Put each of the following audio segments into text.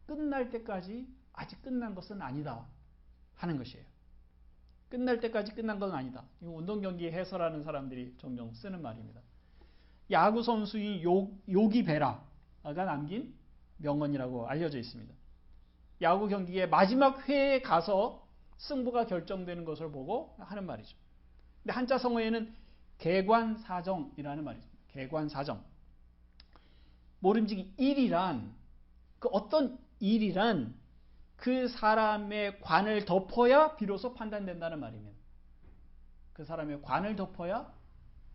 끝날 때까지 아직 끝난 것은 아니다 하는 것이에요. 끝날 때까지 끝난 건 아니다. 이거 운동 경기 해설하는 사람들이 종종 쓰는 말입니다. 야구 선수인 요기 베라가 남긴 명언이라고 알려져 있습니다. 야구 경기의 마지막 회에 가서 승부가 결정되는 것을 보고 하는 말이죠. 근데 한자 성어에는 개관사정이라는 말이 있습니다. 개관사정. 모름지기 일이란 그 어떤 일이란 그 사람의 관을 덮어야 비로소 판단된다는 말입니다. 그 사람의 관을 덮어야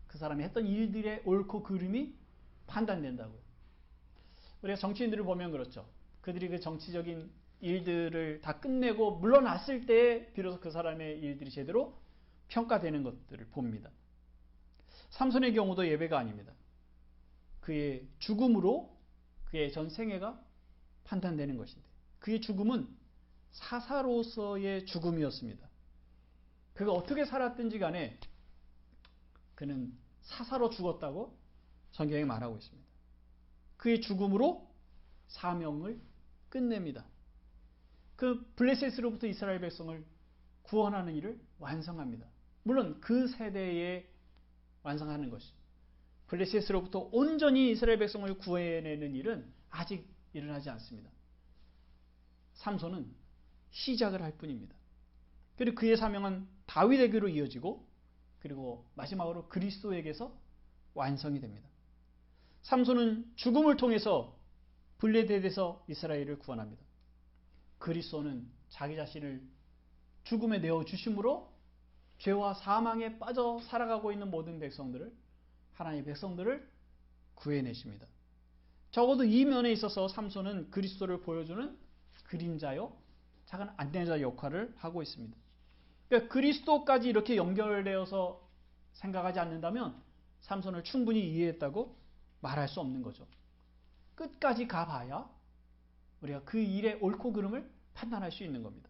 그 사람이 했던 일들의 옳고 그름이 판단된다고요. 우리가 정치인들을 보면 그렇죠. 그들이 그 정치적인 일들을 다 끝내고 물러났을 때 비로소 그 사람의 일들이 제대로 평가되는 것들을 봅니다. 삼손의 경우도 예외가 아닙니다. 그의 죽음으로 그의 전 생애가 판단되는 것인데 그의 죽음은 사사로서의 죽음이었습니다. 그가 어떻게 살았든지 간에 그는 사사로 죽었다고 성경에 말하고 있습니다. 그의 죽음으로 사명을 끝냅니다. 그 블레셋으로부터 이스라엘 백성을 구원하는 일을 완성합니다. 물론 그 세대에 완성하는 것이 블레셋으로부터 온전히 이스라엘 백성을 구해내는 일은 아직 일어나지 않습니다. 삼손은 시작을 할 뿐입니다. 그리고 그의 사명은 다윗에게로 이어지고 그리고 마지막으로 그리스도에게서 완성이 됩니다. 삼손은 죽음을 통해서 블레셋에서 이스라엘을 구원합니다. 그리스도는 자기 자신을 죽음에 내어주심으로 죄와 사망에 빠져 살아가고 있는 모든 백성들을 하나님의 백성들을 구해내십니다. 적어도 이 면에 있어서 삼손은 그리스도를 보여주는 그림자요 작은 안내자 역할을 하고 있습니다. 그러니까 그리스도까지 이렇게 연결되어서 생각하지 않는다면 삼손을 충분히 이해했다고 말할 수 없는 거죠. 끝까지 가봐야 우리가 그 일의 옳고 그름을 판단할 수 있는 겁니다.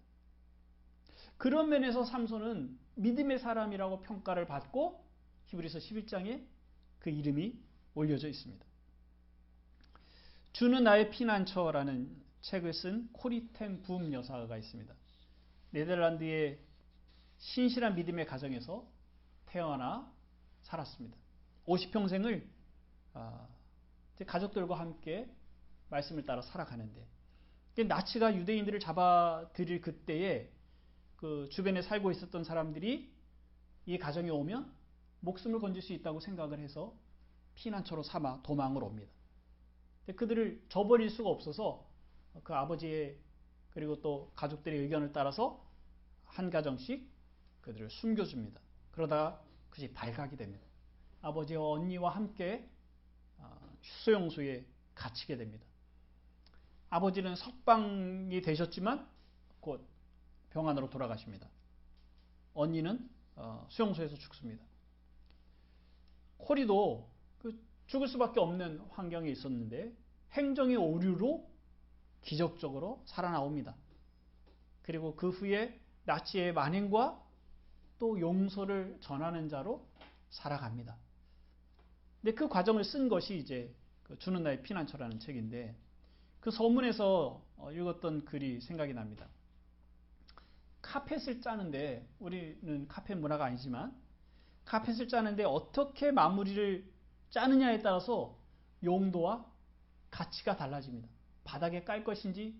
그런 면에서 삼손은 믿음의 사람이라고 평가를 받고 히브리서 11장에 그 이름이 올려져 있습니다. 주는 나의 피난처라는 책을 쓴 코리 텐 붐 여사가 있습니다. 네덜란드의 신실한 믿음의 가정에서 태어나 살았습니다. 50평생을 가족들과 함께 말씀을 따라 살아가는데 나치가 유대인들을 잡아들일 그때에 그 주변에 살고 있었던 사람들이 이 가정에 오면 목숨을 건질 수 있다고 생각을 해서 피난처로 삼아 도망을 옵니다. 그들을 저버릴 수가 없어서 그 아버지의 그리고 또 가족들의 의견을 따라서 한 가정씩 그들을 숨겨줍니다. 그러다가 그 집 발각이 됩니다. 아버지와 언니와 함께 수용소에 갇히게 됩니다. 아버지는 석방이 되셨지만 곧 병안으로 돌아가십니다. 언니는 수용소에서 죽습니다. 코리도 죽을 수밖에 없는 환경에 있었는데 행정의 오류로 기적적으로 살아나옵니다. 그리고 그 후에 나치의 만행과 또 용서를 전하는 자로 살아갑니다. 근데 그 과정을 쓴 것이 이제 주는 나의 피난처라는 책인데 그 서문에서 읽었던 글이 생각이 납니다. 카펫을 짜는데 우리는 카펫 문화가 아니지만 카펫을 짜는데 어떻게 마무리를 짜느냐에 따라서 용도와 가치가 달라집니다. 바닥에 깔 것인지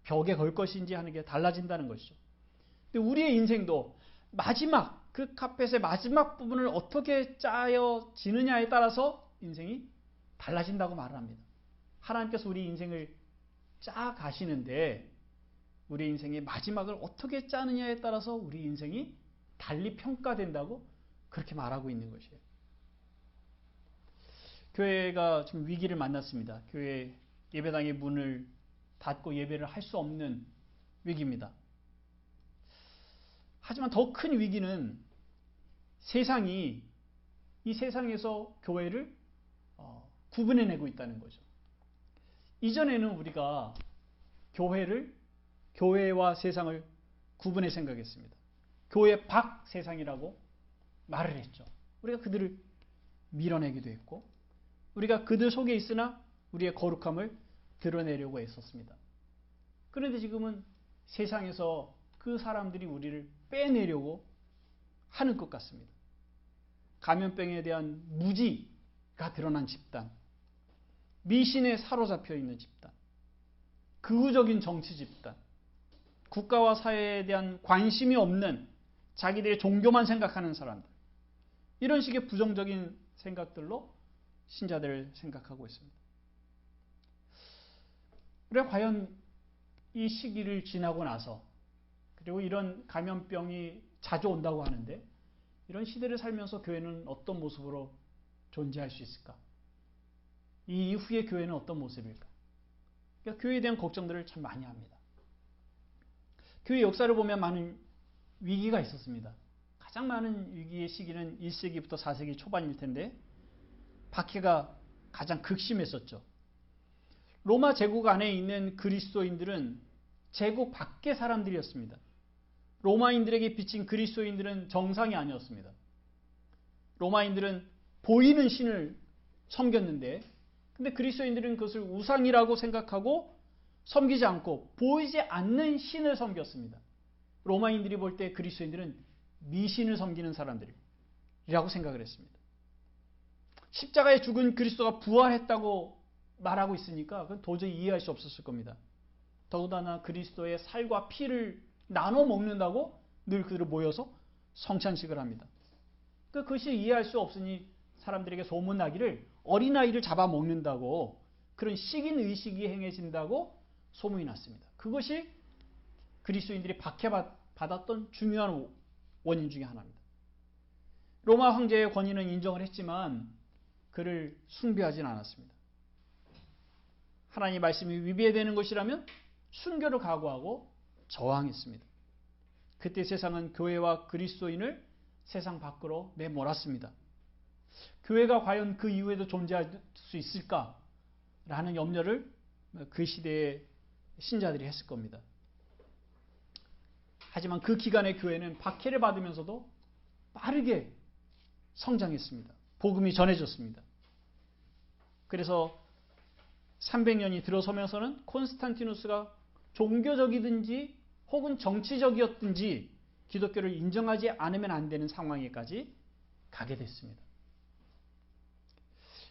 벽에 걸 것인지 하는 게 달라진다는 것이죠. 근데 우리의 인생도 마지막 그 카펫의 마지막 부분을 어떻게 짜여지느냐에 따라서 인생이 달라진다고 말을 합니다. 하나님께서 우리 인생을 짜 가시는데 우리 인생의 마지막을 어떻게 짜느냐에 따라서 우리 인생이 달리 평가된다고 그렇게 말하고 있는 것이에요. 교회가 지금 위기를 만났습니다. 교회 예배당의 문을 닫고 예배를 할 수 없는 위기입니다. 하지만 더 큰 위기는 세상이 이 세상에서 교회를 구분해내고 있다는 거죠. 이전에는 우리가 교회와 세상을 구분해 생각했습니다. 교회 밖 세상이라고 말을 했죠. 우리가 그들을 밀어내기도 했고 우리가 그들 속에 있으나 우리의 거룩함을 드러내려고 했었습니다. 그런데 지금은 세상에서 그 사람들이 우리를 빼내려고 하는 것 같습니다. 감염병에 대한 무지가 드러난 집단, 미신에 사로잡혀 있는 집단, 극우적인 정치 집단, 국가와 사회에 대한 관심이 없는 자기들의 종교만 생각하는 사람들, 이런 식의 부정적인 생각들로 신자들을 생각하고 있습니다. 그래 과연 이 시기를 지나고 나서, 그리고 이런 감염병이 자주 온다고 하는데 이런 시대를 살면서 교회는 어떤 모습으로 존재할 수 있을까? 이 이후의 교회는 어떤 모습일까? 그러니까 교회에 대한 걱정들을 참 많이 합니다. 교회 역사를 보면 많은 위기가 있었습니다. 가장 많은 위기의 시기는 1세기부터 4세기 초반일 텐데 박해가 가장 극심했었죠. 로마 제국 안에 있는 그리스도인들은 제국 밖의 사람들이었습니다. 로마인들에게 비친 그리스도인들은 정상이 아니었습니다. 로마인들은 보이는 신을 섬겼는데, 근데 그리스도인들은 그것을 우상이라고 생각하고 섬기지 않고 보이지 않는 신을 섬겼습니다. 로마인들이 볼 때 그리스도인들은 미신을 섬기는 사람들이라고 생각을 했습니다. 십자가에 죽은 그리스도가 부활했다고 말하고 있으니까 그건 도저히 이해할 수 없었을 겁니다. 더군다나 그리스도의 살과 피를 나눠 먹는다고 늘 그들을 모여서 성찬식을 합니다. 그것이 이해할 수 없으니 사람들에게 소문나기를 어린아이를 잡아먹는다고, 그런 식인 의식이 행해진다고 소문이 났습니다. 그것이 그리스도인들이 박해받았던 중요한 원인 중에 하나입니다. 로마 황제의 권위는 인정을 했지만 그를 숭배하진 않았습니다. 하나님의 말씀이 위배되는 것이라면 순교를 각오하고 저항했습니다. 그때 세상은 교회와 그리스도인을 세상 밖으로 내몰았습니다. 교회가 과연 그 이후에도 존재할 수 있을까라는 염려를 그 시대의 신자들이 했을 겁니다. 하지만 그 기간의 교회는 박해를 받으면서도 빠르게 성장했습니다. 복음이 전해졌습니다. 그래서 300년이 들어서면서는 콘스탄티누스가 종교적이든지 혹은 정치적이었든지 기독교를 인정하지 않으면 안 되는 상황에까지 가게 됐습니다.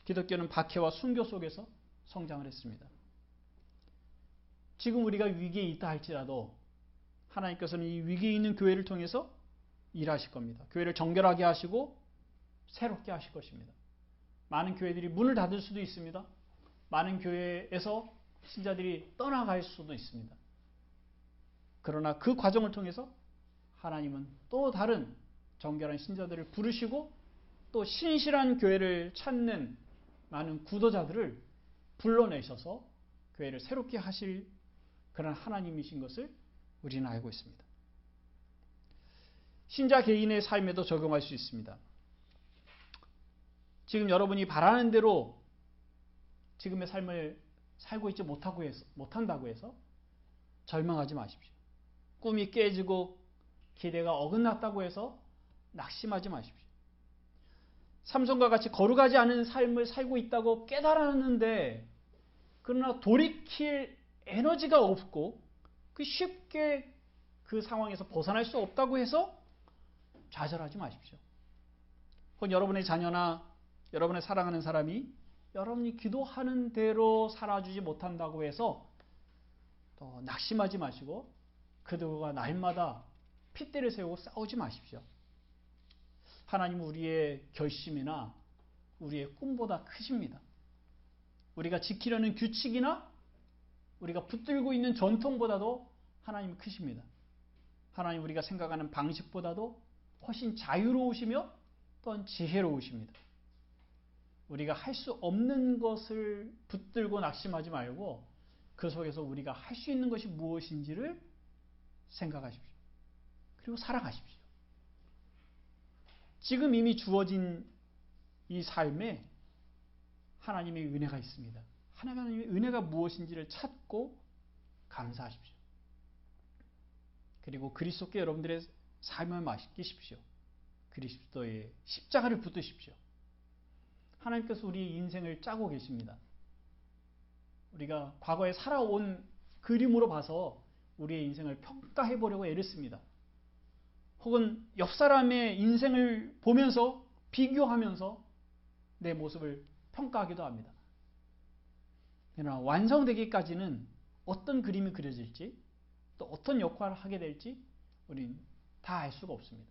기독교는 박해와 순교 속에서 성장을 했습니다. 지금 우리가 위기에 있다 할지라도 하나님께서는 이 위기에 있는 교회를 통해서 일하실 겁니다. 교회를 정결하게 하시고 새롭게 하실 것입니다. 많은 교회들이 문을 닫을 수도 있습니다. 많은 교회에서 신자들이 떠나갈 수도 있습니다. 그러나 그 과정을 통해서 하나님은 또 다른 정결한 신자들을 부르시고 또 신실한 교회를 찾는 많은 구도자들을 불러내셔서 교회를 새롭게 하실 그런 하나님이신 것을 우리는 알고 있습니다. 신자 개인의 삶에도 적용할 수 있습니다. 지금 여러분이 바라는 대로 지금의 삶을 살고 있지 못한다고 해서 절망하지 마십시오. 꿈이 깨지고 기대가 어긋났다고 해서 낙심하지 마십시오. 삼손과 같이 거룩하지 않은 삶을 살고 있다고 깨달았는데 그러나 돌이킬 에너지가 없고 쉽게 그 상황에서 벗어날 수 없다고 해서 좌절하지 마십시오. 혹은 여러분의 자녀나 여러분의 사랑하는 사람이 여러분이 기도하는 대로 살아주지 못한다고 해서 또 낙심하지 마시고 그들과 날마다 핏대를 세우고 싸우지 마십시오. 하나님은 우리의 결심이나 우리의 꿈보다 크십니다. 우리가 지키려는 규칙이나 우리가 붙들고 있는 전통보다도 하나님은 크십니다. 하나님 우리가 생각하는 방식보다도 훨씬 자유로우시며 또한 지혜로우십니다. 우리가 할 수 없는 것을 붙들고 낙심하지 말고 그 속에서 우리가 할 수 있는 것이 무엇인지를 생각하십시오. 그리고 살아가십시오. 지금 이미 주어진 이 삶에 하나님의 은혜가 있습니다. 하나님의 은혜가 무엇인지를 찾고 감사하십시오. 그리고 그리스도께 여러분들의 삶을 맡기십시오. 그리스도의 십자가를 붙드십시오. 하나님께서 우리의 인생을 짜고 계십니다. 우리가 과거에 살아온 그림으로 봐서 우리의 인생을 평가해 보려고 애를 씁니다. 혹은 옆 사람의 인생을 보면서 비교하면서 내 모습을 평가하기도 합니다. 그러나 완성되기까지는 어떤 그림이 그려질지 또 어떤 역할을 하게 될지 우리는 다 알 수가 없습니다.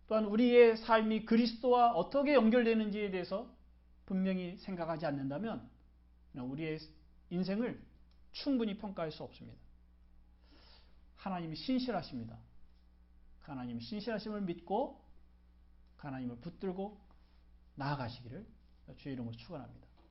또한 우리의 삶이 그리스도와 어떻게 연결되는지에 대해서 분명히 생각하지 않는다면 우리의 인생을 충분히 평가할 수 없습니다. 하나님이 신실하십니다. 하나님의 신실하심을 믿고 하나님을 붙들고 나아가시기를 주의 이름으로 축원합니다.